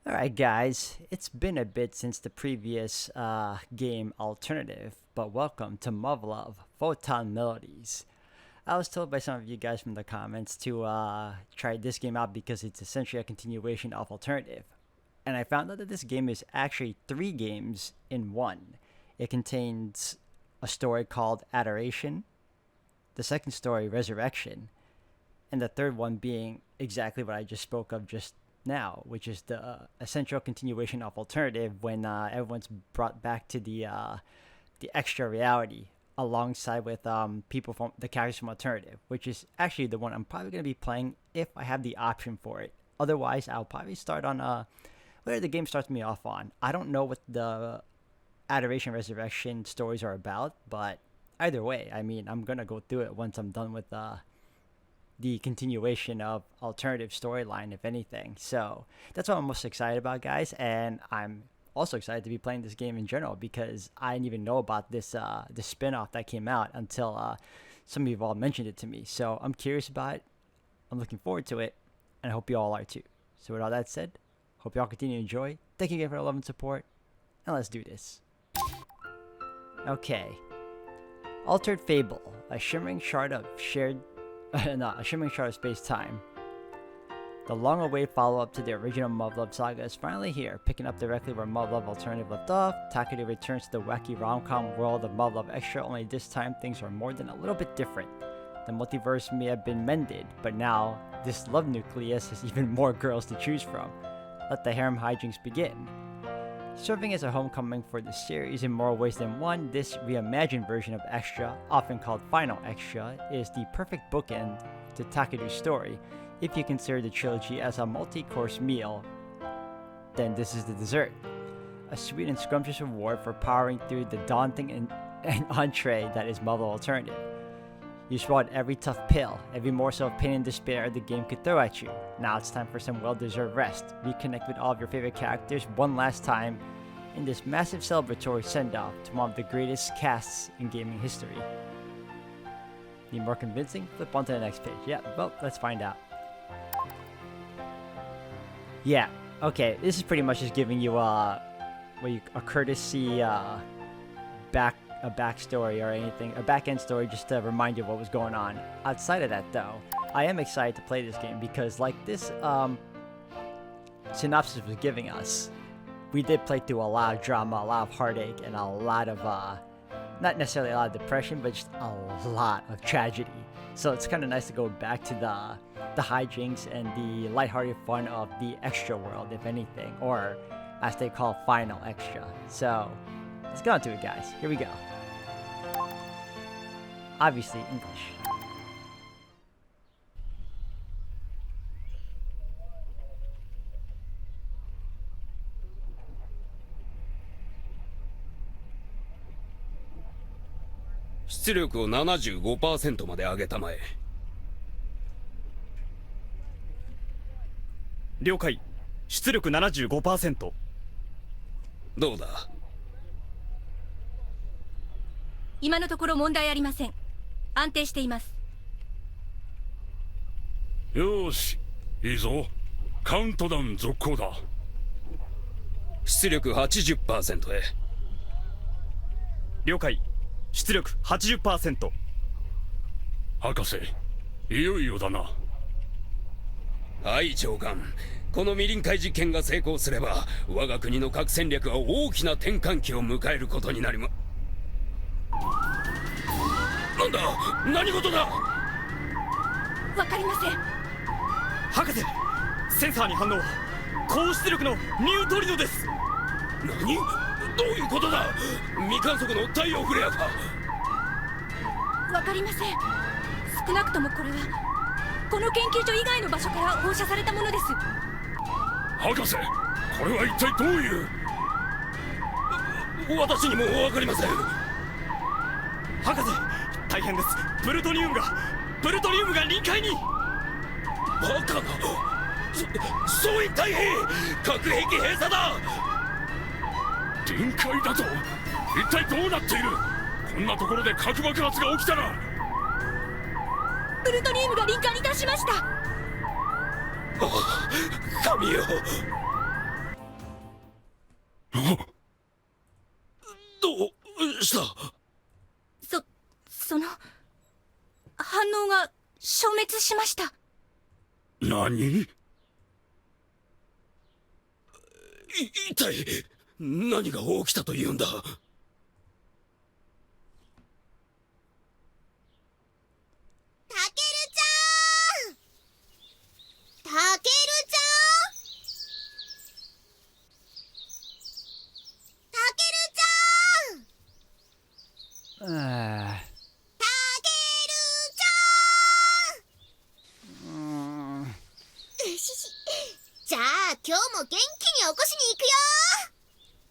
Alright guys, it's been a bit since the previous game alternative, but welcome to Muv-Luv, Photonmelodies. I was told by some of you guys from the comments to try this game out because it's essentially a continuation of alternative. And I found out that this game is actually 3 games in one. It contains a story called Adoration, the second story, Resurrection, and the third one being exactly what I just spoke of just now, which is the essential continuation of alternative when everyone's brought back to the extra reality alongside with people from the characters from alternative, which is actually the one I'm probably going to be playing if I have the option for it. Otherwise, I'll probably start on whatever the game starts me off on. I don't know what the Adoration Resurrection stories are about, but either way, I mean, I'm going to go through it once I'm done with the continuation of alternative storyline, if anything. So that's what I'm most excited about, guys, and I'm also excited to be playing this game in general because I didn't even know about this spin-off that came out until some of you have all mentioned it to me. So I'm curious about it, I'm looking forward to it, and I hope you all are too. So with all that said, hope you all continue to enjoy. Thank you again for the love and support, and let's do this. Okay. Altered Fable, a shimmering shard of space-time. The long-awaited follow-up to the original Muv-Luv saga is finally here, picking up directly where Muv-Luv Alternative left off. Takeda returns to the wacky rom-com world of Muv-Luv Extra, only this time things are more than a little bit different. The multiverse may have been mended, but now this love nucleus has even more girls to choose from. Let the harem hijinks begin. Serving as a homecoming for the series in more ways than one, this reimagined version of Extra, often called Final Extra, is the perfect bookend to Takeru's story. If you consider the trilogy as a multi-course meal, then this is the dessert. A sweet and scrumptious reward for powering through the daunting and entree that is Muv-Luv Alternative. You swallowed every tough pill, every morsel of pain and despair the game could throw at you. Now it's time for some well-deserved rest. Reconnect with all of your favorite characters one last time in this massive celebratory send-off to one of the greatest casts in gaming history. Need more convincing? Flip on to the next page. Yeah, well, let's find out. Yeah, okay, this is pretty much just giving you a courtesy backstory or anything, a back-end story just to remind you of what was going on. Outside of that, though, I am excited to play this game because, like this synopsis was giving us, we did play through a lot of drama, a lot of heartache, and a lot of, not necessarily a lot of depression, but just a lot of tragedy. So it's kind of nice to go back to the hijinks and the lighthearted fun of the extra world, if anything, or as they call Final Extra. So let's get on to it, guys. Here we go. Obviously, English.出力を 75% まで上げたまえ。了解。出力 75%。どうだ。今のところ問題ありません。安定しています。よし、いいぞ。カウントダウン続行だ。出力 80% へ。了解。出力 80%。博士、いよいよだな。はい、長官。この未臨界実験が成功すれば、我が国の核戦略は大きな転換期を迎えることになりま。なんだ、何事だ。わかりません。博士、センサーに反応。高出力のミュートリノです。何？どういうことだ。未観測の太陽フレアか。わかりません。少なくともこれはこの研究所以外の場所から放射されたものです。博士、これは一体どういう。私にもわかりません。博士、大変です。プルトニウムが臨界に。バカな。そういった兵、核兵器閉鎖だ。臨界だと。一体どうなっている。こんなところで核爆発が起きたら。プルトニウムが臨界に達しました。神よ。したその反応が消滅しました。何？一体何が起きたというんだ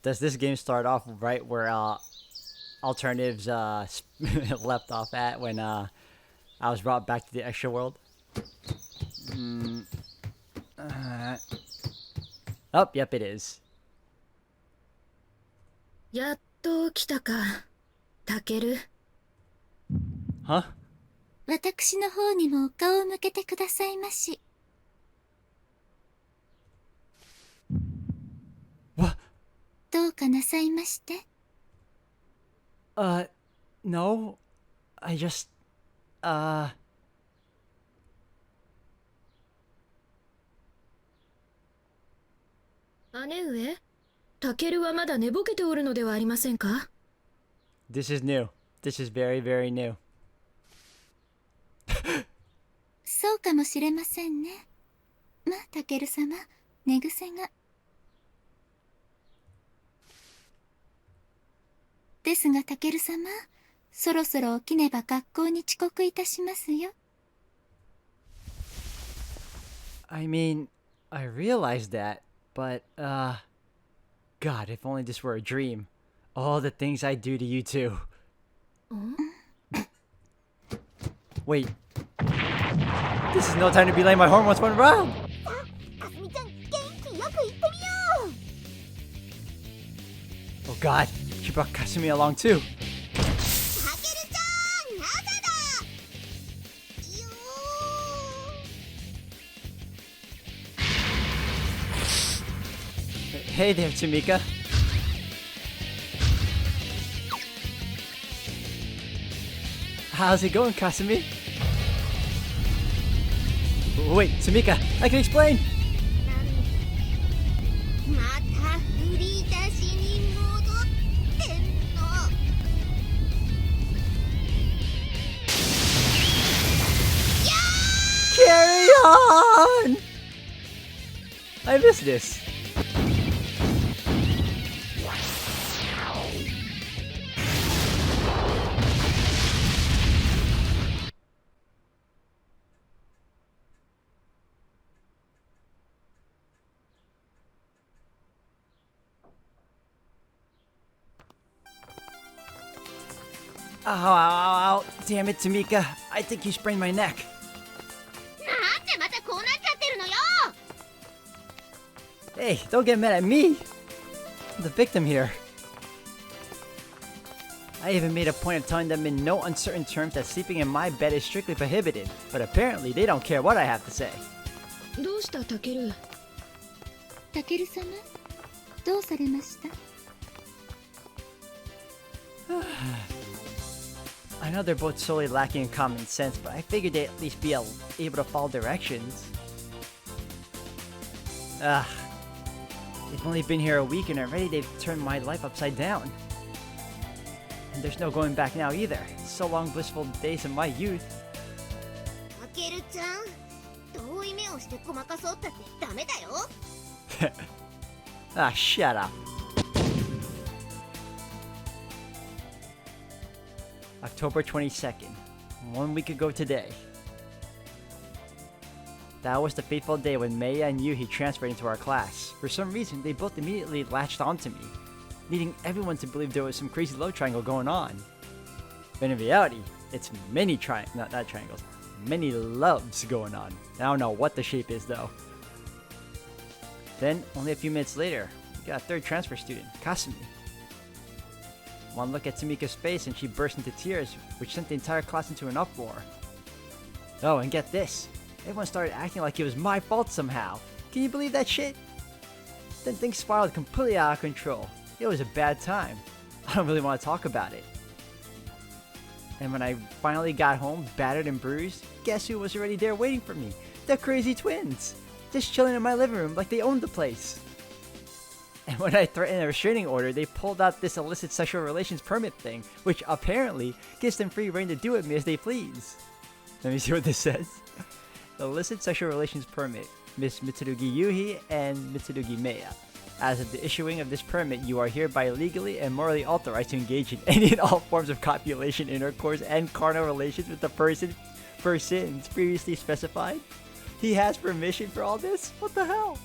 ？Does this game start off right where alternatives left off at when I was brought back to the extra world? Oh, yep, it is. やっと来たか、タケル。Huh? 私の方にもお顔を向けてくださいまし。What? どうかなさいまして。No. I just, 姉上、タケルはまだ寝ぼけておるのではありませんか？ This is new. This is very, very new. そうかもしれませんね。まあ、タケル様、寝癖が。ですが、タケル様、そろそろ起きねば学校に遅刻いたしますよ。I mean, I realized that, but, God, if only this were a dream. All the things I do to you two. Wait. This is no time to be letting my hormones run around! Oh god, she brought Kasumi along too. Hey there, Tamika. How's it going, Kasumi? Wait, Tamika, I can explain! Carry on! I miss this. Ow, ow, ow, ow. Damn it, Tamika. I think you sprained my neck. Hey, don't get mad at me. I'm the victim here. I even made a point of telling them in no uncertain terms that sleeping in my bed is strictly prohibited, but apparently they don't care what I have to say. どうしたタケル？タケル様、どうされました？ I know they're both solely lacking in common sense, but I figured they'd at least be able to follow directions. They've only been here a week and already they've turned my life upside down. And there's no going back now either. So long blissful days of my youth. Shut up. October 22nd, 1 week ago today. That was the fateful day when Maya and Yuhi transferred into our class. For some reason, they both immediately latched onto me, leading everyone to believe there was some crazy love triangle going on. But in reality, it's many not triangles, many loves going on. I don't know what the shape is though. Then, only a few minutes later, we got a third transfer student, Kasumi. One look at Tamika's face and she burst into tears, which sent the entire class into an uproar. Oh, and get this. Everyone started acting like it was my fault somehow. Can you believe that shit? Then things spiraled completely out of control. It was a bad time. I don't really want to talk about it. And when I finally got home, battered and bruised, guess who was already there waiting for me? The crazy twins! Just chilling in my living room like they owned the place. And when I threatened a restraining order, they pulled out this illicit sexual relations permit thing, which apparently gives them free reign to do with me as they please. Let me see what this says. Illicit sexual relations permit, Miss Mitsurugi Yuhi and Mitsurugi Meiya. As of the issuing of this permit, you are hereby legally and morally authorized to engage in any and all forms of copulation, intercourse, and carnal relations with the persons previously specified. He has permission for all this? What the hell?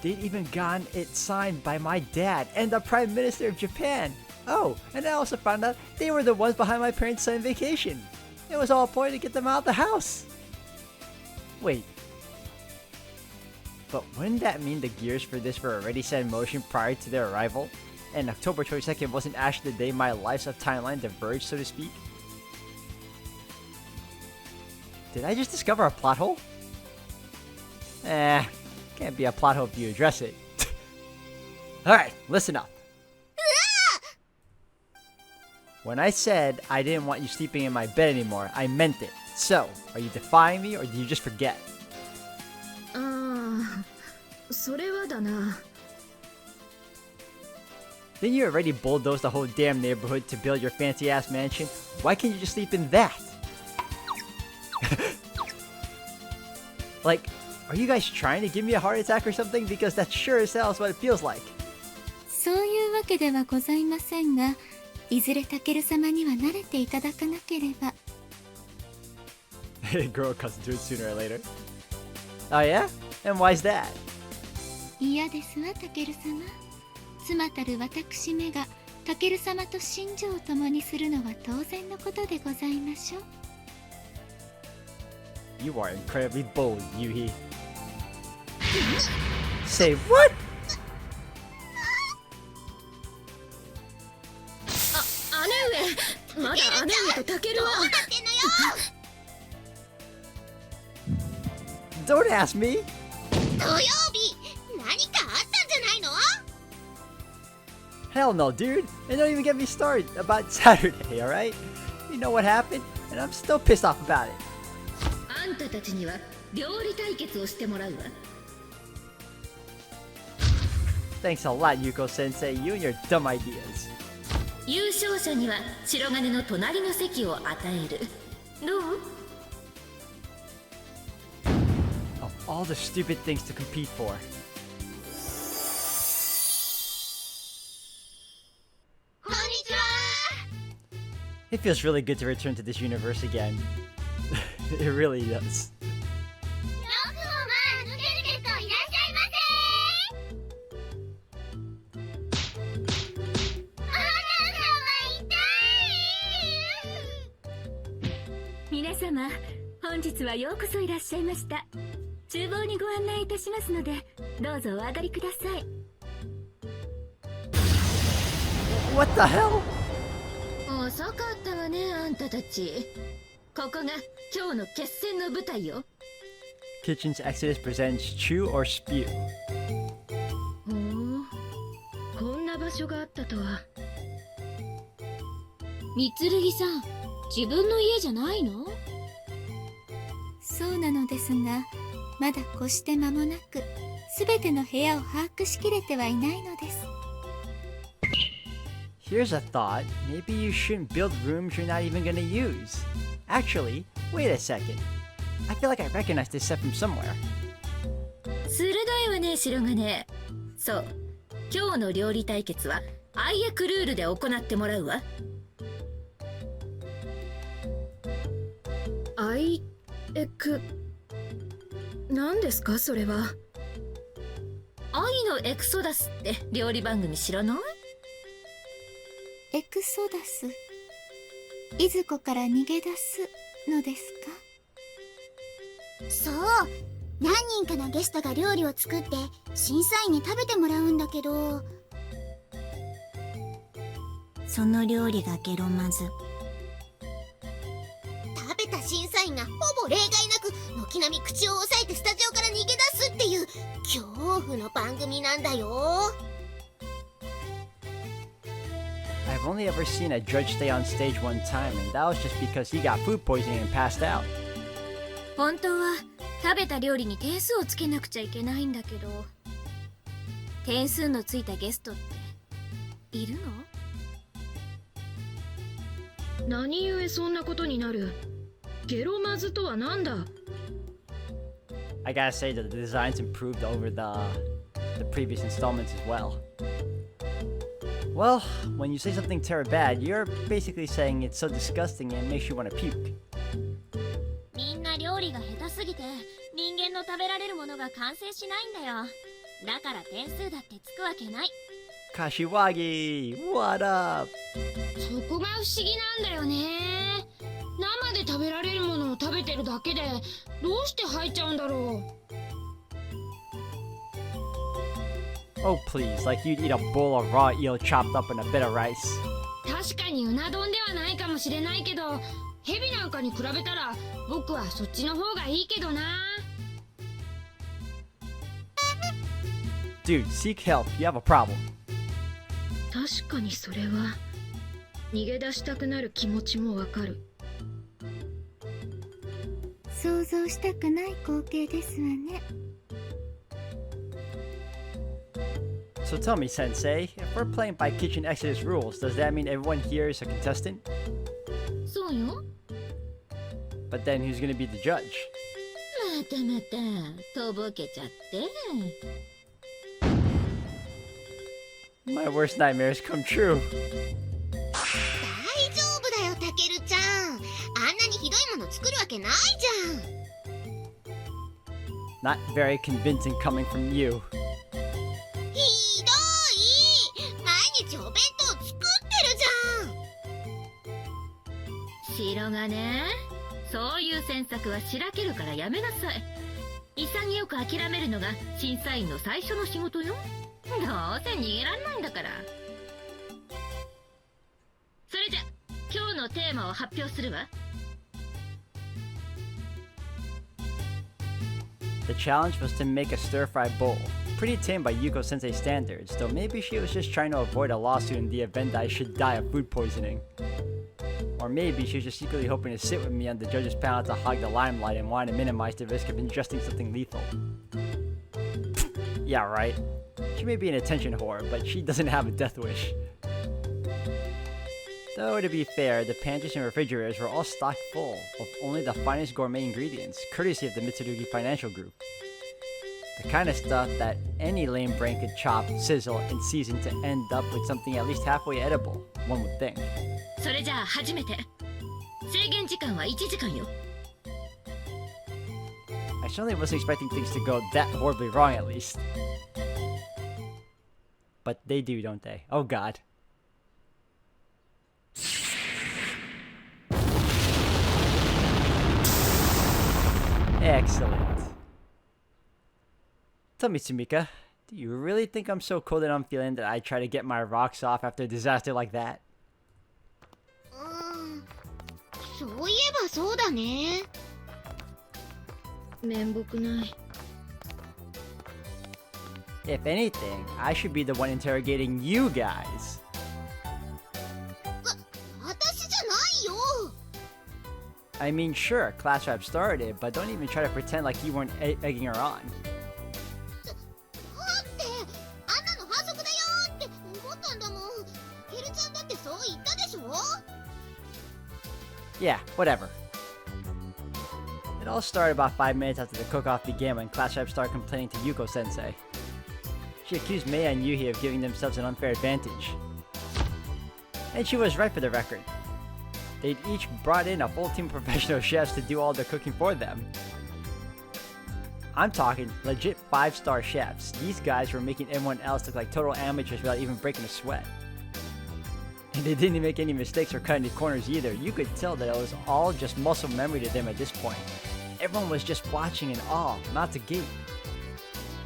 They'd even gotten it signed by my dad and the Prime Minister of Japan. Oh, and I also found out they were the ones behind my parents' son vacation. It was all a ploy to get them out of the house. Wait. But wouldn't that mean the gears for this were already set in motion prior to their arrival? And October 22nd wasn't actually the day my life's timeline diverged, so to speak? Did I just discover a plot hole? Can't be a plot hole if you address it. Alright, listen up. When I said I didn't want you sleeping in my bed anymore, I meant it. So, are you defying me or did you just forget? それはだな。 Didn't you already bulldoze the whole damn neighborhood to build your fancy ass mansion? Why can't you just sleep in that? Like, are you guys trying to give me a heart attack or something? Because that sure as hell is what it feels like. そういうわけではございませんが、いずれタケル様には慣れていただかなければ。Grow accustomed to it sooner or later. Oh yeah? And why's that? 嫌ですわ、タケル様。妻たる私めがタケル様と心情を共にするのは当然のことでございましょう。You are incredibly bold, Yuhi. Say what? 姉上、まだ姉上とタケルは。どうなってんのよ。 Don't ask me. 土曜日、何かあったんじゃないの？ Hell no, dude. And don't even get me started about Saturday, alright? You know what happened? And I'm still pissed off about it. あんたたちには料理対決をしてもらうわ。 Thanks a lot, Yuko Sensei. You and your dumb ideas. 優勝者には白金の隣の席を与える。どう？ Of all the stupid things to compete for. こんにちは。 It feels really good to return to this universe again. It really does. よくもまあ抜け抜けといらっしゃいませ。お腹が痛い。皆様、本日はようこそいらっしゃいました。厨房にご案内いたしますので、どうぞお上がりください。 What the hell? 遅かったわね、あんたたち。ここが今日の決戦の舞台よ。 Kitchen's Exodus presents Chew or Spew. ほう、こんな場所があったとは。みつるぎさん、自分の家じゃないの？そうなのですが、まだ越して間もなく、すべての部屋を把握しきれてはいないのです。 Here's a thought. Maybe you shouldn't build rooms you're not even gonna use. Actually, wait a second. I feel like I recognize this set from somewhere. 鋭いわね、白金。そう、今日の料理対決は愛役ルールで行ってもらうわ。愛役、何ですかそれは。愛のエクソダスって料理番組知らない？エクソダス、いずこから逃げ出すのですか？そう、何人かのゲストが料理を作って審査員に食べてもらうんだけど、その料理がゲロまず。食べた審査員がほぼ例外なく軒並み口を押さえてスタジオから逃げ出すっていう恐怖の番組なんだよ。only ever seen a judge stay on stage one time, and that was just because he got food poisoning and passed out. 本当は食べた料理に点数をつけなくちゃいけないんだけど、点数のついたゲストっているの？何故そんなことになる？ゲロマズとはなんだ？ I gotta say that the designs improved over the previous installments as well. Well, when you say something terrible bad, you're basically saying it's so disgusting it makes you want to puke. みんな料理が下手すぎて人間の食べられるものが完成しないんだよ。だから点数だってつくわけない。Kashiwagi, what up? そこが不思議なんだよね。生で食べられるものを食べてるだけでどうして入っちゃうんだろう。 Oh please, like you'd eat a bowl of raw eel chopped up in a bit of rice. 確かにうな丼ではないかもしれないけど、ヘビなんかに比べたら僕はそっちの方がいいけどな。 Dude, seek help, you have a problem. 確かにそれは逃げ出したくなる気持ちもわかる。想像したくない光景ですわね。 So tell me, Sensei, if we're playing by Kitchen Exodus rules, does that mean everyone here is a contestant? そうよ。 But then who's gonna be the judge? またまたとぼけちゃって。 大 My worst nightmares come true. 丈夫だよタケルちゃん。あんなにひどいもの作るわけないじゃん。 Not very convincing coming from you. ひどい。毎日お弁当作ってるじゃん。白がね、そういう詮索はしらけるからやめなさい。潔く諦めるのが審査員の最初の仕事よ。どうせ逃げられないんだから。それじゃ今日のテーマを発表するわ。 The challenge was to make a stir-fry bowl. Pretty tame by Yuko Sensei standards, though maybe she was just trying to avoid a lawsuit in the event that I should die of food poisoning. Or maybe she was just secretly hoping to sit with me on the judge's panel to hog the limelight and wanted to minimize the risk of ingesting something lethal. Yeah, right. She may be an attention whore, but she doesn't have a death wish. Though, to be fair, the pantries and refrigerators were all stocked full of only the finest gourmet ingredients, courtesy of the Mitsurugi Financial Group. The kind of stuff that any lame brain could chop, sizzle, and season to end up with something at least halfway edible, one would think. それじゃあ始めて。制限時間は1時間よ。 I certainly wasn't expecting things to go that horribly wrong, at least. But they do, don't they? Oh god. Excellent. Tell me, Sumika, do you really think I'm so cold and unfeeling that I try to get my rocks off after a disaster like that? そういえばそうだね。面目ない。 If anything, I should be the one interrogating you guys. 私じゃないよ。 I mean, sure, class rap started it, but don't even try to pretend like you weren't egging her on. だってあんなの反則だよって思ったんだもん。ケルちゃんだってそう言ったでしょ。 Yeah, whatever. It all started about 5 minutes after the cook-off began when class rep started complaining to Yuko-sensei. She accused Mei and Yuhi of giving themselves an unfair advantage. And she was right for the record. They'd each brought in a full team of professional chefs to do all the cooking for them. I'm talking legit 5-star chefs. These guys were making everyone else look like total amateurs without even breaking a sweat. And they didn't make any mistakes or cut any corners either. You could tell that it was all just muscle memory to them at this point. Everyone was just watching in awe, not to gape.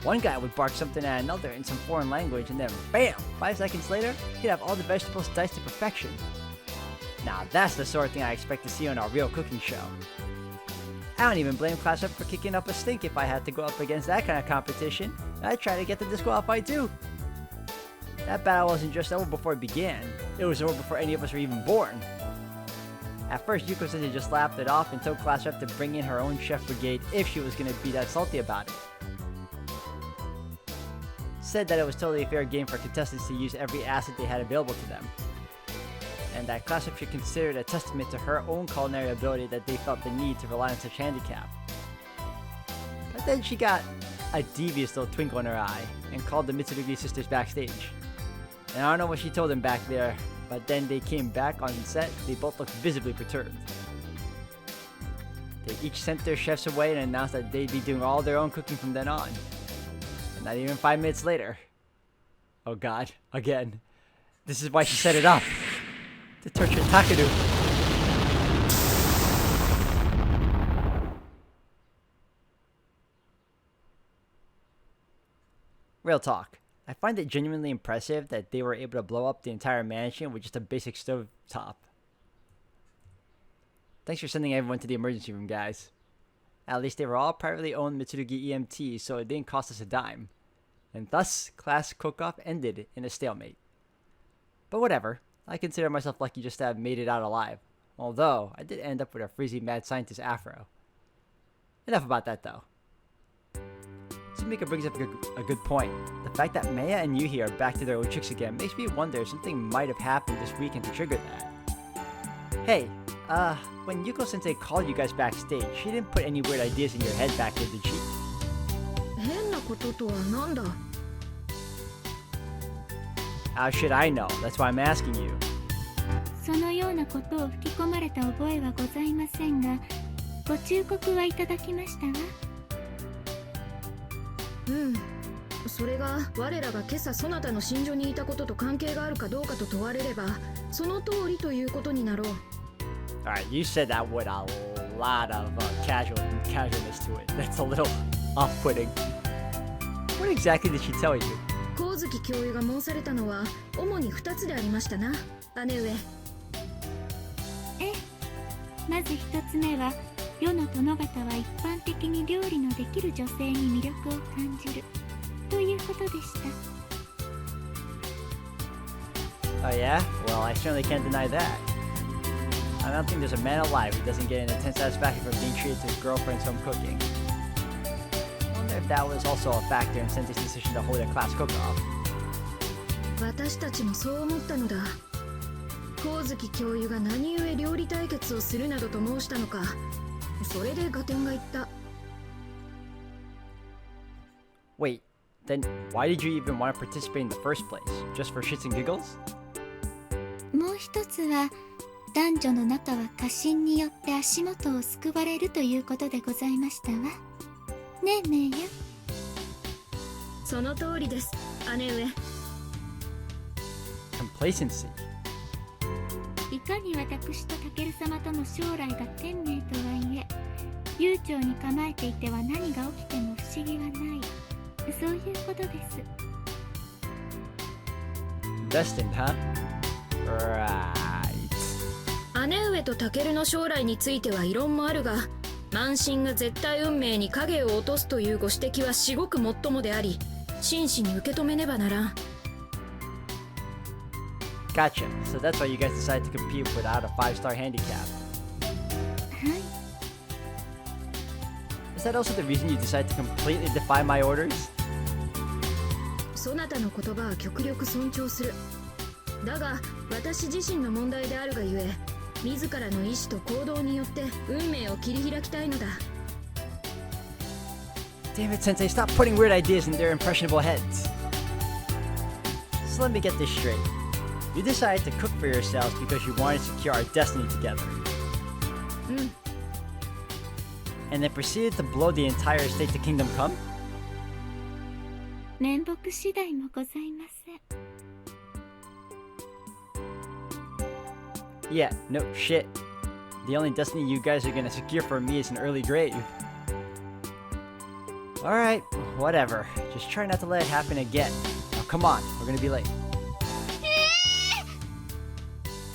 One guy would bark something at another in some foreign language and then BAM! 5 seconds later, he'd have all the vegetables diced to perfection. Now that's the sort of thing I expect to see on a real cooking show. I don't even blame Class Rep for kicking up a stink if I had to go up against that kind of competition. I'd try to get them disqualified too. That battle wasn't just over before it began, it was over before any of us were even born. At first, Yuko Sensei just laughed it off and told class rep to bring in her own chef brigade if she was gonna be that salty about it. Said that it was totally a fair game for contestants to use every asset they had available to them, and that class rep should consider it a testament to her own culinary ability that they felt the need to rely on such handicap. But then she got a devious little twinkle in her eye and called the Mitsurugi sisters backstage. And I don't know what she told them back there, but then they came back on set, they both looked visibly perturbed. They each sent their chefs away and announced that they'd be doing all their own cooking from then on. And not even 5 minutes later. Oh god, again. This is why she set it up. To torture Takeru. Real talk. I find it genuinely impressive that they were able to blow up the entire mansion with just a basic stove top. Thanks for sending everyone to the emergency room, guys. At least they were all privately owned Mitsurugi EMTs, so it didn't cost us a dime. And thus, class cook-off ended in a stalemate. But whatever, I consider myself lucky just to have made it out alive. Although, I did end up with a frizzy mad scientist afro. Enough about that though. Sumika brings up a good point. The fact that Maya and Yuhi are back to their old tricks again makes me wonder if something might have happened this weekend to trigger that. Hey, when Yuko Sensei called you guys backstage, she didn't put any weird ideas in your head back there, did she? 変なこととはなんだ? How should I know? That's why I'm asking you. そのようなことを吹き込まれた覚えはございませんが、ご忠告はいただきましたわ。それが我らが今朝そなたの寝所にいたことと関係があるかどうかと問われれば、その通りということになろう。Alright, you said that with a lot of casualness to it. That's a little off-putting. What exactly did she tell you? 光月教諭が申されたのは主に2つでありましたな、姉上。まず1つ目は、世の殿方は一般的に料理のできる女性に魅力を感じるということでした。Oh yeah? Well, I certainly can't deny that. I don't think there's a man alive who doesn't get an intense satisfaction from being treated to his girlfriend's home cooking. I wonder if that was also a factor in Sensei's decision to hold a class cook-off. 私たちもそう思ったのだ。光月教諭が何故料理対決をするなどと申したのか。それで合点がいった。Wait, then why did you even want to participate in the first place? Just for shits and giggles? もう一つは、男女の仲は家臣によって足元を救われるということでございましたわ。ねえ、メイヤ。その通りです、姉上。Complacency. いかに私とタケル様との将来が天命とはいえ、悠長に構えていては何が起きても不思議はない。そういうことです。Destined, huh? Right. 姉上とタケルの将来については異論もあるが、慢心が絶対運命に影を落とすというご指摘は至極もっともであり、真摯に受け止めねばならん。Gotcha. So that's why you guys decided to compete without a 5-star handicap. はい。Is that also the reason you decided to completely defy my orders? そなたの言葉は極力尊重する。だが、私自身の問題であるがゆえ、自らの意志と行動によって運命を切り開きたいのだ。Damn it, Sensei, stop putting weird ideas in their impressionable heads. So let me get this straight. You decided to cook for yourselves because you wanted to secure our destiny together. And then proceeded to blow the entire estate to Kingdom Come? 面目次第もございません。Yeah, no shit. The only destiny you guys are gonna secure for me is an early grave. Alright, whatever. Just try not to let it happen again. Now come on, we're gonna be late.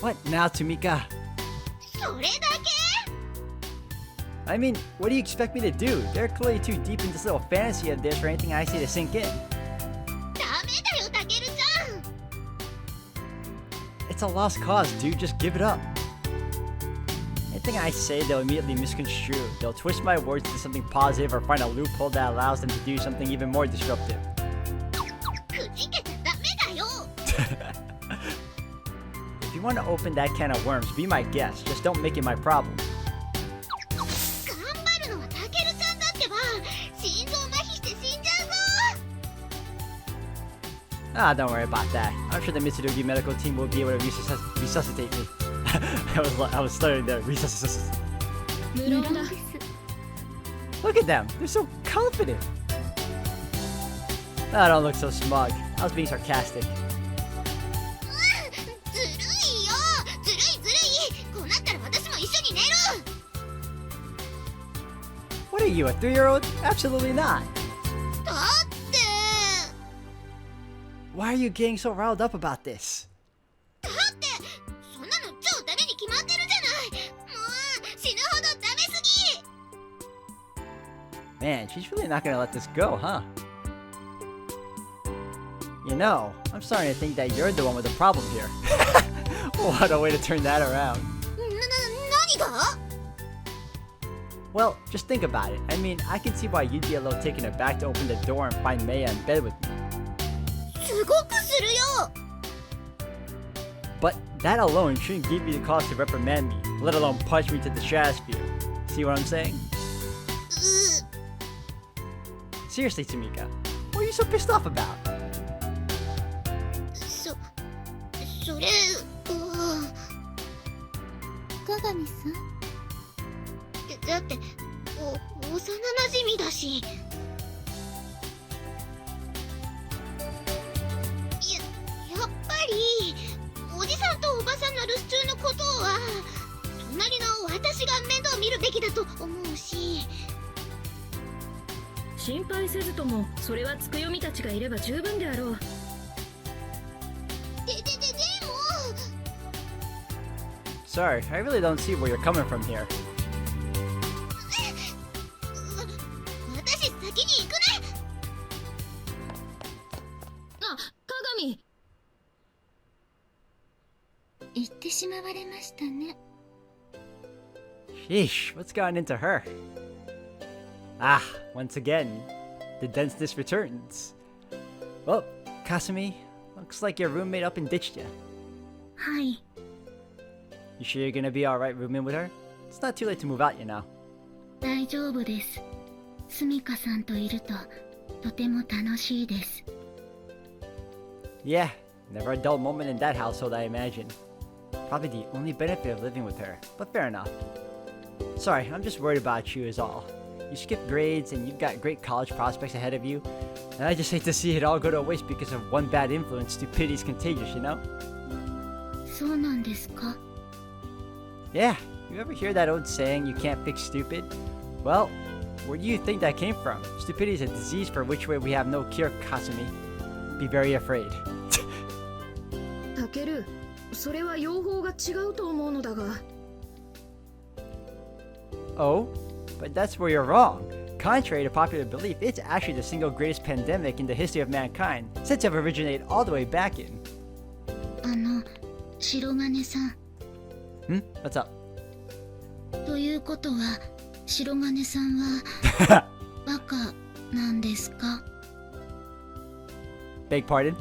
What now, Tomika? それだけ? I mean, what do you expect me to do? They're clearly too deep in this little fantasy of theirs for anything I say to sink in. ダメだよ、タケルちゃん。It's a lost cause, dude. Just give it up. Anything I say, they'll immediately misconstrue. They'll twist my words into something positive or find a loophole that allows them to do something even more disruptive. If you want to open that can of worms, be my guest. Just don't make it my problem. Ah, don't worry about that. I'm sure the Mitsurugi medical team will be able to resuscitate me. I was starting to resuscitate. 無論だ。 Look at them. They're so confident. Ah, don't look so smug. I was being sarcastic. What are you, a 3-year-old? Absolutely not. Why are you getting so riled up about this? Man, she's really not gonna let this go, huh? You know, I'm starting to think that you're the one with the problem here. What a way to turn that around. Well, just think about it. I mean, I can see why you'd be a little taken aback to open the door and find Maya in bed with me. But that alone shouldn't give you the cause to reprimand me, let alone punch me to the stratosphere. See what I'm saying? Seriously, Tamika, what are you so pissed off about? それ鏡さんだって幼馴染だしやっぱりおじさんとおばさんの留守中のことは隣の私が面倒見るべきだと思うし心配せずともそれはつくよみたちがいれば十分であろう。でも Sorry, I really don't see where you're coming from here. 私先に行くね。あ、鏡。言ってしまわれましたね。 Sheesh, what's gotten into her? Ah, once again, the denseness returns. Well, Kasumi, looks like your roommate up and ditched you. はい。 You sure you're gonna be alright rooming with her? It's not too late to move out, you know. 大丈夫です。スミカさんといるととても楽しいです。 Yeah, never a dull moment in that household, I imagine. Probably the only benefit of living with her, but fair enough. Sorry, I'm just worried about you is all. You skipped grades and you've got great college prospects ahead of you, and I just hate to see it all go to waste because of one bad influence. Stupidity's contagious, you know? そうなんですか。 Yeah, you ever hear that old saying, you can't fix stupid? Well, where do you think that came from? Stupidity is a disease for which way we have no cure, Kasumi. Be very afraid. タケル、それは用法が違うと思うのだが。Oh, but that's where you're wrong. Contrary to popular belief, it's actually the single greatest pandemic in the history of mankind, said to have originated all the way back in. 白金さん。 Hmm? What's up? ということは、白金さんはバカなんですか？ Beg pardon?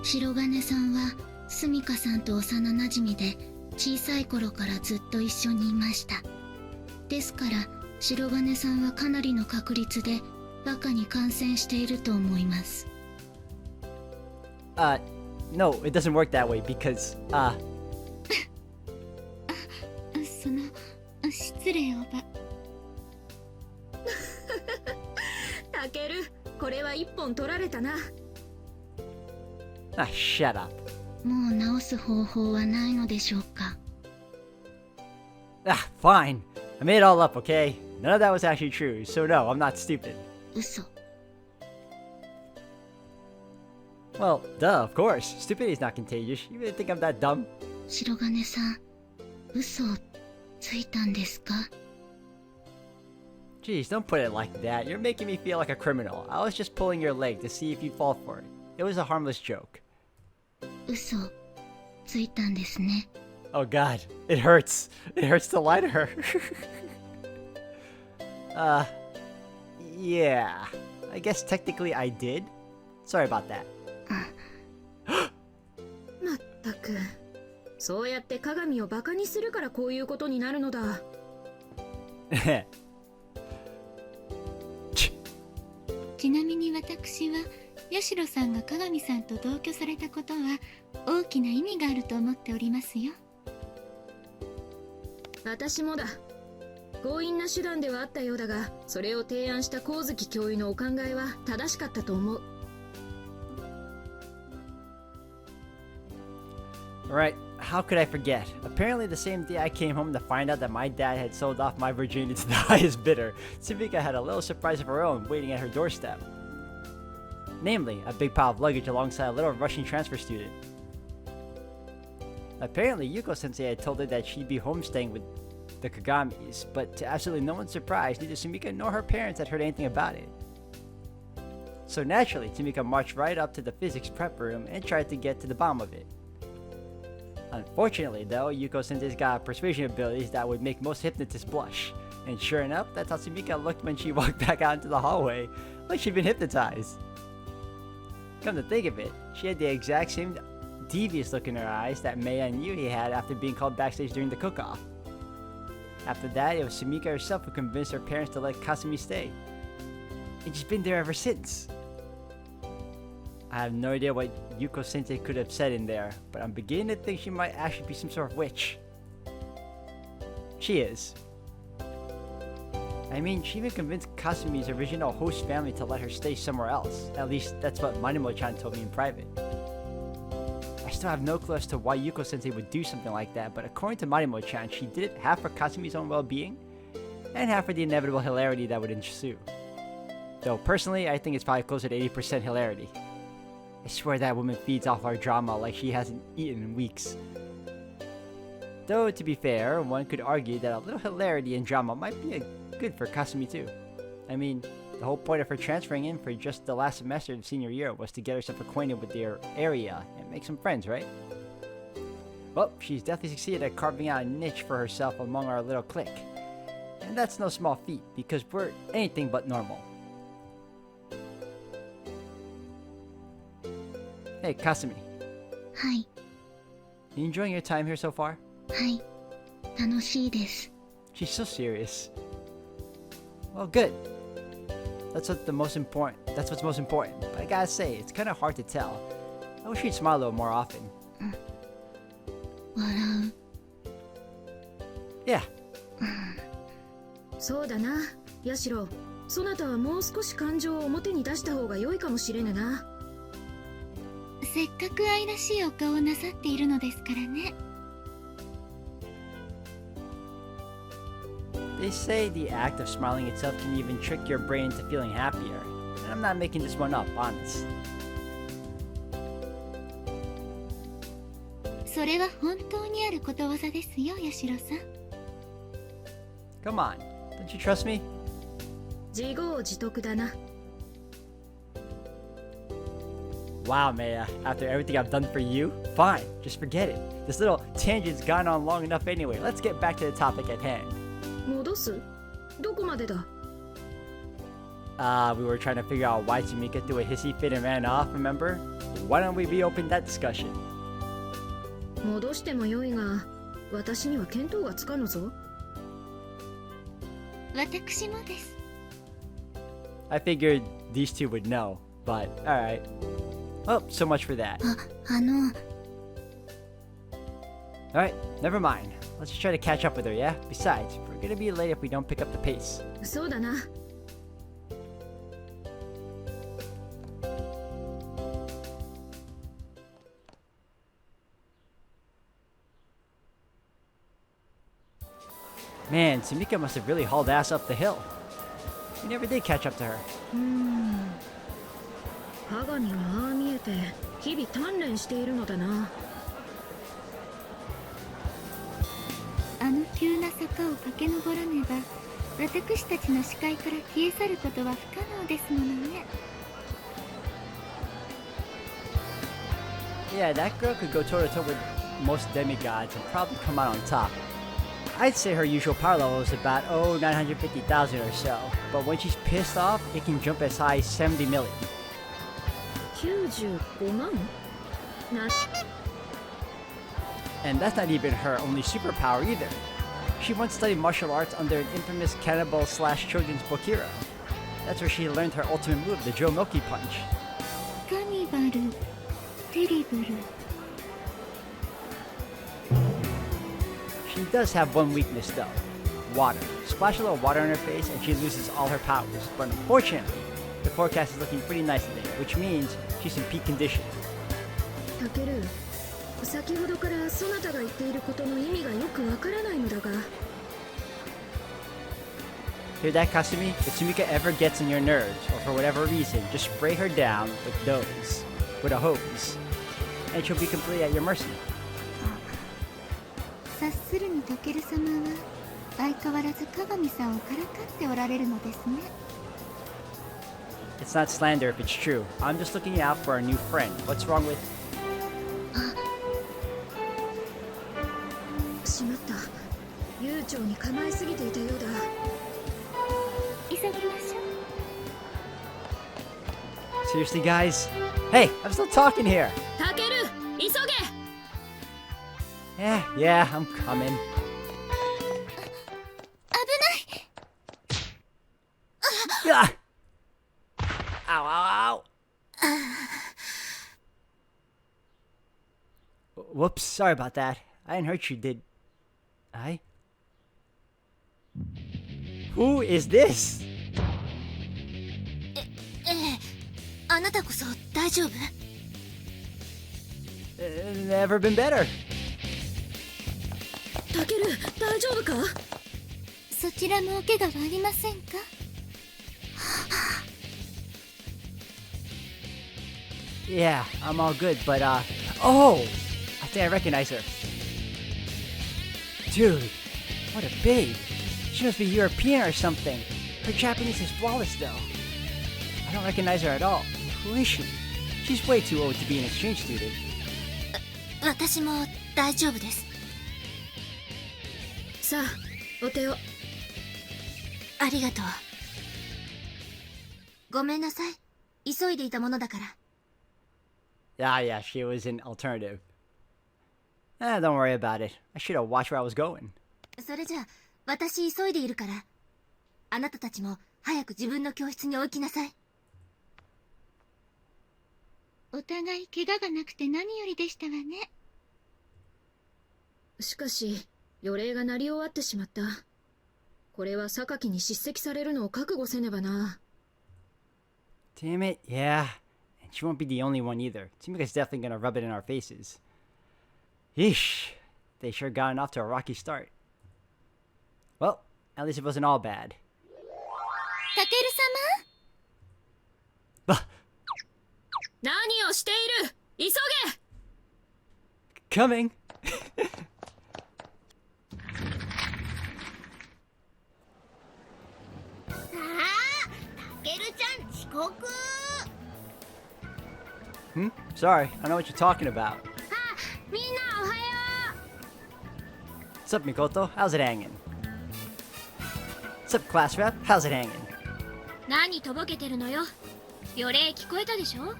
白金さんはスミカさんと幼馴染で小さい頃からずっと一緒にいました。ですから白金さんはかなりの確率でバカに感染していると思います。 No, it doesn't work that way because, 失礼をば。タケル、これは一本取られたな。shut up. もう直す方法はないのでしょうか。 Fine. I made it all up, okay? None of that was actually true, so no, I'm not stupid. 嘘。 Well, duh, of course. Stupidity is not contagious. You really think I'm that dumb? 白金さん、嘘をついたんですか？ Jeez, don't put it like that. You're making me feel like a criminal. I was just pulling your leg to see if you'd fall for it. It was a harmless joke. 嘘ついたんですね。 Oh god, it hurts. It hurts to lie to her. Yeah. I guess technically I did. Sorry about that. まったく、そうやって鏡をバカにするからこういうことになるのだ。ちなみに私はヤシロさんが鏡さんと同居されたことは大きな意味があると思っておりますよ。私もだ。強引な手段ではあったようだが、それを提案した光月教諭のお考えは正しかったと思う。Alright, how could I forget? Apparently the same day I came home to find out that my dad had sold off my virginity to the highest bidder, Tsumika had a little surprise of her own waiting at her doorstep. Namely, a big pile of luggage alongside a little Russian transfer student. Apparently, Yuko-sensei had told her that she'd be homestaying with the Kagamis, but to absolutely no one's surprise, neither Tsumika nor her parents had heard anything about it. So naturally, Tsumika marched right up to the physics prep room and tried to get to the bottom of it. Unfortunately, though, Yuko-sensei's got persuasion abilities that would make most hypnotists blush. And sure enough, that's how Tsumika looked when she walked back out into the hallway, like she'd been hypnotized. Come to think of it, she had the exact same devious look in her eyes that Meiya and Yui had after being called backstage during the cook-off. After that, it was Tsumika herself who convinced her parents to let Kasumi stay. And she's been there ever since. I have no idea what Yuko-sensei could have said in there, but I'm beginning to think she might actually be some sort of witch. She is. I mean, she even convinced Kasumi's original host family to let her stay somewhere else. At least, that's what Manimo-chan told me in private. I still have no clue as to why Yuko-sensei would do something like that, but according to Manimo-chan, she did it half for Kasumi's own well-being, and half for the inevitable hilarity that would ensue. Though, personally, I think it's probably closer to 80% hilarity. I swear that woman feeds off our drama like she hasn't eaten in weeks. Though, to be fair, one could argue that a little hilarity and drama might be good for Kasumi too. I mean, the whole point of her transferring in for just the last semester of senior year was to get herself acquainted with their area and make some friends, right? Well, she's definitely succeeded at carving out a niche for herself among our little clique. And that's no small feat, because we're anything but normal. Hey, Kasumi. はい。 You enjoying your time here so far? はい。楽しいです。 She's so serious. Well, good. That's what's most important. But I gotta say, it's kind of hard to tell. I wish she'd smile a little more often. 笑う。 Yeah. そうだな、ヤシロ。そなたはもう少し感情を表に出した方が良いかもしれぬな。せっかく愛らしいお顔をなさっているのですからね。They say the act of smiling itself can even trick your brain into feeling happier. And I'm not making this one up, honest. それは本当にあることわざですよ、ヤシロさん。Come on, don't you trust me? 自業自得だな。Wow, Meiya, after everything I've done for you? Fine, just forget it. This little tangent's gone on long enough anyway. Let's get back to the topic at hand. 戻す？どこまでだ？ We were trying to figure out why Tsumika threw a hissy fit and ran off, remember? Why don't we reopen that discussion? 戻しても良いが、私には見当がつかぬぞ。私もです。 I figured these two would know, but alright. Well, so much for that. あの、 Alright, never mind. Let's just try to catch up with her, yeah? Besides, we're gonna be late if we don't pick up the pace. そうだな。Man, Tsumika must have really hauled ass up the hill. We never did catch up to her. 鏡はああ見えて日々鍛錬しているのだな。あの急な坂を駆け上らねば、私たちの視界から消え去ることは不可能ですものね。Yeah, that girl could go toe to toe with most demigods and probably come out on top. I'd say her usual power level is about 950,000 or so, but when she's pissed off, it can jump as high as 70 million. 95万な And that's not even her only superpower either. She once studied martial arts under an infamous cannibal/children's book hero. That's where she learned her ultimate move, the Joe Milky Punch. カニバルテリブル She does have one weakness though, water. Splash a little water on her face and she loses all her powers. But unfortunately, the forecast is looking pretty nice today, which means she's in peak condition. タケル、先ほどからそなたが言っていることの意味がよくわからないのだが Hear that, Kasumi? If Sumika ever gets on your nerves, or for whatever reason, just spray her down with a hose, and she'll be completely at your mercy. 察するにタケル様は相変わらず鏡さんをからかっておられるのですね It's not slander if it's true. I'm just looking out for our new friend. What's wrong with... しまった。悠長に構えすぎていたようだ。急ぎましょう Seriously, guys? Hey, I'm still talking here. タケル、急げ。Yeah, I'm coming. 危ない Ah! Ow, ow, ow! Whoops, sorry about that. I didn't hurt you, did I? Who is this? あなたこそ大丈夫 Never been better. タケル、大丈夫か？そちらもお怪我はありませんか Yeah, I'm all good, but oh! I think I recognize her. Dude, what a babe. She must be European or something. Her Japanese is flawless though. I don't recognize her at all. Who is she? She's way too old to be an exchange student. 私も大丈夫ですさあ、お手を。ありがとうごめんなさい急いでいたものだから Yeah, she was an alternative. Don't worry about it. I should have watched where I was going. それじゃあ私急いでいるからあなたたちも早く自分の教室にお行きなさいお互い怪我がなくて何よりでしたわねしかし、予令が鳴り終わってしまった。これは榊に叱責されるのを覚悟せねばな。Damn it, yeah. And she won't be the only one either. Tsumika's definitely gonna rub it in our faces. Yeesh. They sure gotten off to a rocky start. Well, at least it wasn't all bad. タケル様 Bah! 何をしている？急げ！ Coming! さあタケルちゃん遅刻 Sorry, I know what you're talking about. みんなおはよ What's up, Mikoto? How's it hanging? What's up, class rep? How's it hanging? う。何とぼけてるのよ。予令聞こえたでしょ？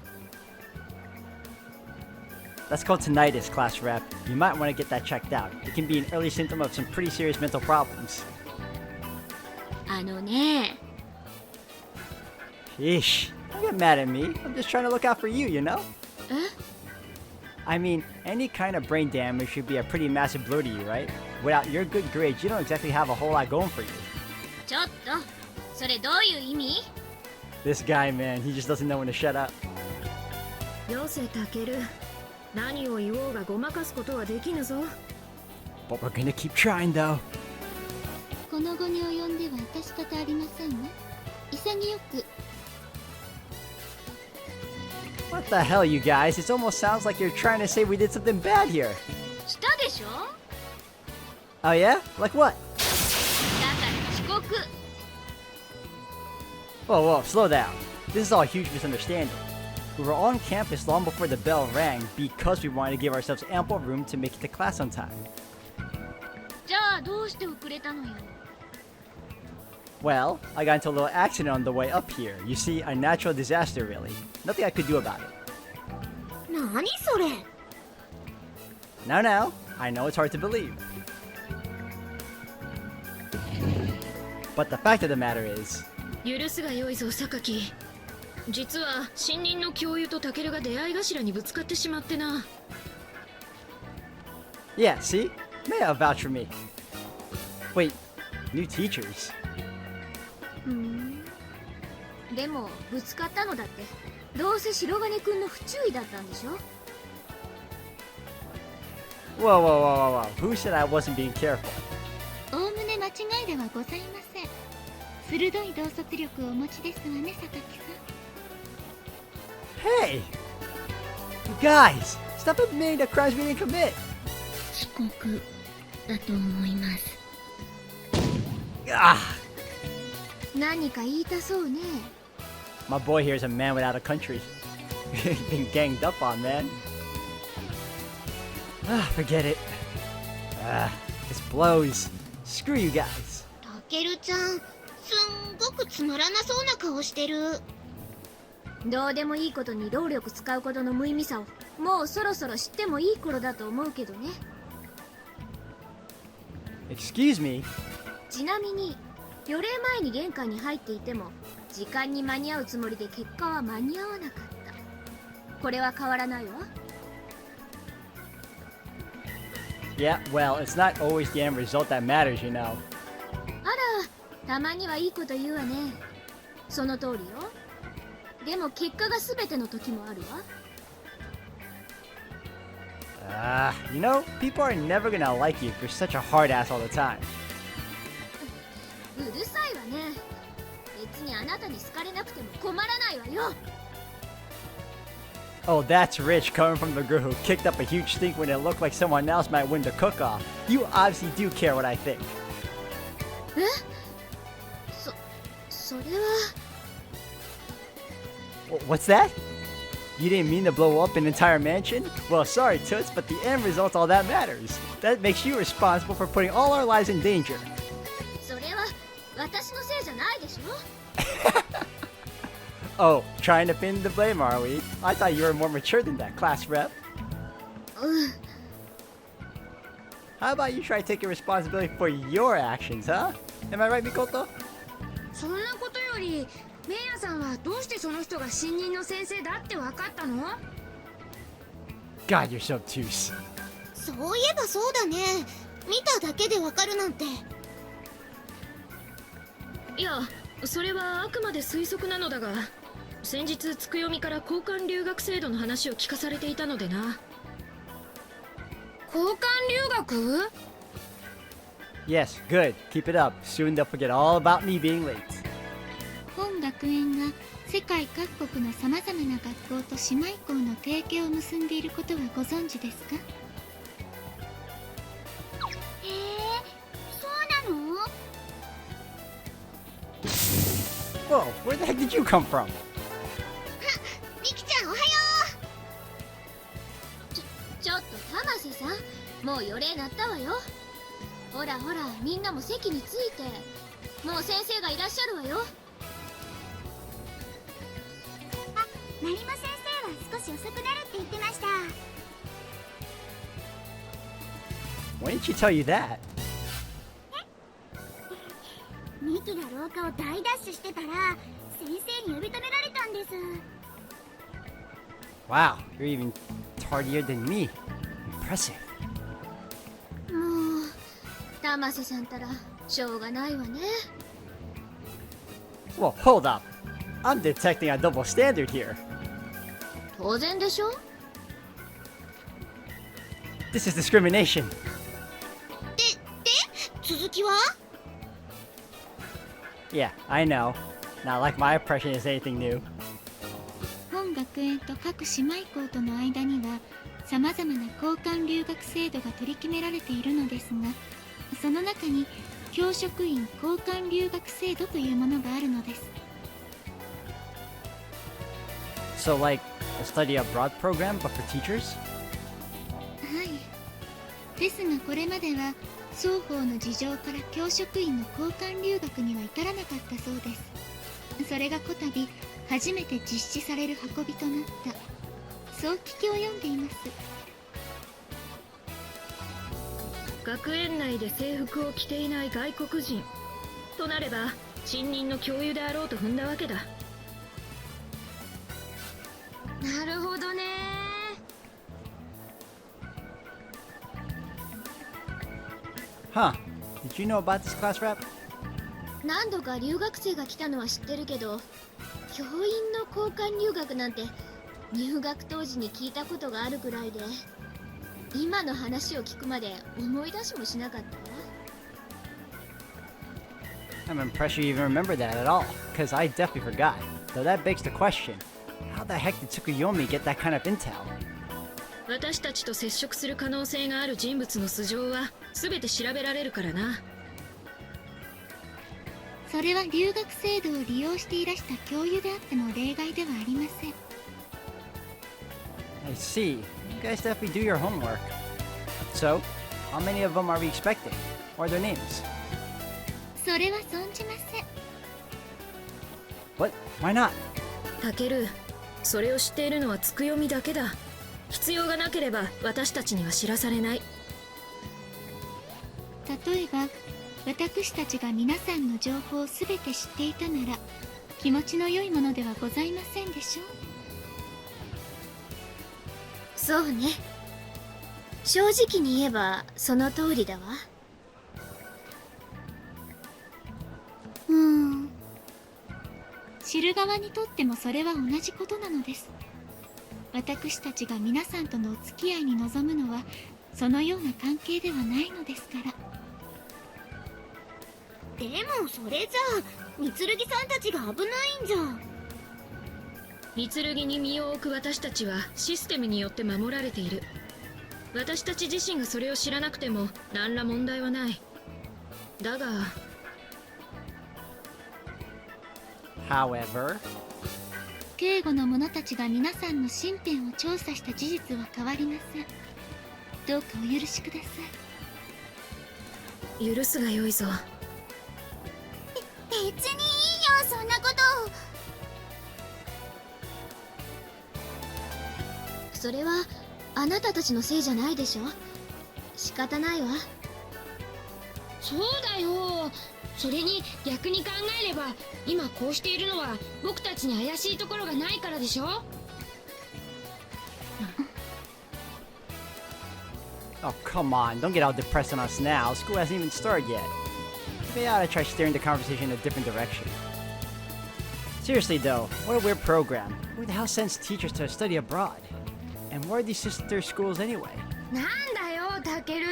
That's called tinnitus, class rep. You might want to get that checked out. It can be an early symptom of some pretty serious mental problems. あのね。 Sheesh. Don't get mad at me. I'm just trying to look out for you, you know? え？ I mean, any kind of brain damage should be a pretty massive blow to you, right? Without your good grades, you don't exactly have a whole lot going for you. ちょっと、それどういう意味？ This guy, man, he just doesn't know when to shut up. よせ、タケル。何を言おうがごまかすことはできぬぞ。But we're gonna keep trying, though. この後に及んでは致し方ありませんわ潔く What the hell, you guys? It almost sounds like you're trying to say we did something bad here. したでしょ？ Oh yeah? Like what? だから遅刻。 Whoa, slow down. This is all a huge misunderstanding. We were on campus long before the bell rang because we wanted to give ourselves ample room to make it to class on time. じゃあどうして遅れたのよ。 Well, I got into a little accident on the way up here. You see, a natural disaster really. Nothing I could do about it. 何それ。 Now, I know it's hard to believe. But the fact of the matter is, 許すがよいぞ榊。実は新任の教諭とタケルが出会い頭にぶつかってしまってな。 yeah, see? Maya vouch for me. Wait, new teachers? でもぶつかったのだってどうせ白金くんの不注意だったんでしょ。 Whoa. Who said I wasn't being careful? おおむね間違いではございません。鋭い洞察力をお持ちですわね、榊さん。 Hey! You guys! Stop admitting the crimes we didn't commit! 遅刻だと思います。 Ah! 何か言いたそうね。 My boy here is a man without a country. Been ganged up on, man. Ah, forget it. This blows. Screw you guys. タケルちゃん、すんごくつまらなそうな顔してる。どうでもいいことに労力使うことの無意味さをもうそろそろ知ってもいい頃だと思うけどね。 Excuse me? ちなみに予令前に玄関に入っていても時間に間に合うつもりで結果は間に合わなかった。これは変わらないわ。 Yeah, well, it's not always the end result that matters, you know. あら、たまにはいいこと言うわね。その通りよ。でも結果が全ての時もあるわ。You know, people are never gonna like you if you're such a hard ass all the time. うるさいわね。別にあなたに好かれなくても困らないわよ。 Oh, that's rich coming from the girl who kicked up a huge stink when it looked like someone else might win the cook-off. You obviously do care what I think. え？それは。 What's that? You didn't mean to blow up an entire mansion? Well, sorry, Toots, but the end result's all that matters. That makes you responsible for putting all our lives in danger. それは私のせいじゃないでしょ。 Oh, trying to pin the blame, are we? I thought you were more mature than that, class rep. How about you try taking responsibility for your actions, huh? Am I right, Mikoto? そんなことよりメイヤさんはどうしてその人が新任の先生だって分かったの？ God, you're so obtuse. そういえばそうだね。見ただけでわかるなんて。いや、それはあくまで推測なのだが、先日つくよみから交換留学制度の話を聞かされていたのでな。交換留学？ Yes, good. Keep it up. Soon they'll forget all about me being late. 本学園が世界各国のさまざまな学校と姉妹校の提携を結んでいることはご存知ですか？へえ、そうなの？ Whoa, where the heck did you come from? ミキちゃんおはよちょっと玉瀬さん、もう予令なったわよ。ほらほら、みんなも席に着いて。もう先生がいらっしゃるわよ。あ、成馬先生は少し遅くなるって言ってました。 Why didn't you tell you that? ミキが廊下を大ダッシュしてたら先生に呼び止められたんです。 Wow, you're even tardier than me. Impressive. もう玉瀬さんたらしょうがないわね。 Well, hold up. I'm detecting a double standard here. 当然でしょ。 This is discrimination. で、続きは？ Yeah, I know. Not like my impression is anything new. 本学園と各姉妹校との間にはさまざまな交換留学制度が取り決められているのですが、その中に教職員交換留学制度というものがあるのです。So like a study abroad program, but for teachers? はい。ですがこれまでは双方の事情から教職員の交換留学には至らなかったそうです。それがこたび初めて実施される運びとなった。そう聞き及んでいます。学園内で制服を着ていない外国人となれば新任の教諭であろうと踏んだわけだ。なるほどね。Huh. Did you know about this class rep? 何度か留学生が来たのは知ってるけど、教員の交換留学なんて入学当時に聞いたことがあるくらいで、今の話を聞くまで思い出しもしなかったわ。I'm impressed you even remember that at all, because I definitely forgot. Though that begs the question, how the heck did Tsukuyomi get that kind of intel? 私たちと接触する可能性がある人物の素性は全て調べられるからな。それは留学制度を利用していらした教諭であっても例外ではありません。I see. You guys definitely do your homework. So, how many of them are we expecting? What are their names? それは存じません。What? Why not? タケル、それを知っているのはつくよみだけだ。必要がなければ私たちには知らされない。例えば私たちが皆さんの情報を全て知っていたなら気持ちの良いものではございませんでしょう。そうね。正直に言えばその通りだわ。知る側にとってもそれは同じことなのです。私たちが皆さんとのお付き合いに臨むのはそのような関係ではないのですから。でもそれじゃあ三剣さんたちが危ないんじゃ。三剣に身を置く私たちはシステムによって守られている。私たち自身がそれを知らなくても何ら問題はない。だが However, 警護の者たちが皆さんの身辺を調査した事実は変わりません。どうかお許しくださ許すがよいぞ。別にいいよ、そんなこと。それはあなたたちのせいじゃないでしょ。仕方ないわ。そうだよ。それに逆に考えれば今こうしているのは僕たちに怪しいところがないからでしょ。oh come on, don't get all depressed on us now. School hasn't even started yet. Maybe I ought to try steering the conversation in a different direction. Seriously though, what a weird program. Who the hell sends teachers to study abroad? And where are these sister schools anyway? なんだよタケル。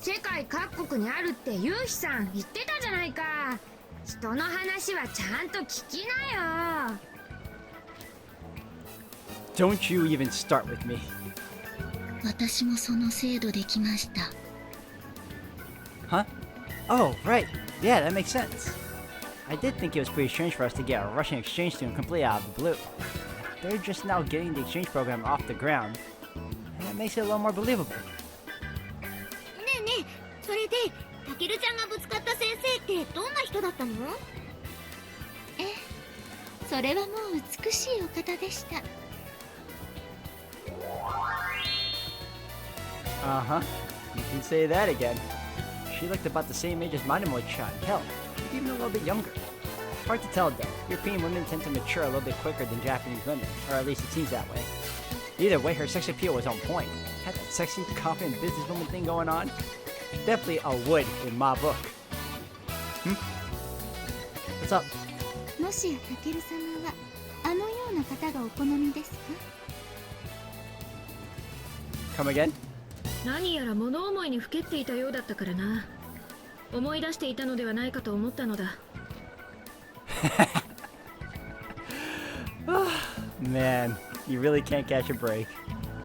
世界各国にあるってユウヒさん言ってたじゃないか。人の話はちゃんと聞きなよ。 Don't you even start with me. 私もその制度で来ました。Huh? Oh, right. Yeah, that makes sense. I did think it was pretty strange for us to get a Russian exchange student completely out of the blue. They're just now getting the exchange program off the ground. And that makes it a little more believable. ねえねえ、それでタケルちゃんがぶつかった先生ってどんな人だったの？ええ、それはもう美しいお方でした。Uh-huh. You can say that again. She looked about the same age as Mademoiselle. Hell, even a little bit younger. Hard to tell though. European women tend to mature a little bit quicker than Japanese women, or at least it seems that way. Either way, her sex appeal was on point. Had that sexy, confident businesswoman thing going on. Definitely a would in my book. What's up? もしやタケル様はあのような方がお好みですか？ Come again? 何やら物思いにふけっていたようだったからな。思い出していたのではないかと思ったのだ。Man, you really can't catch a break.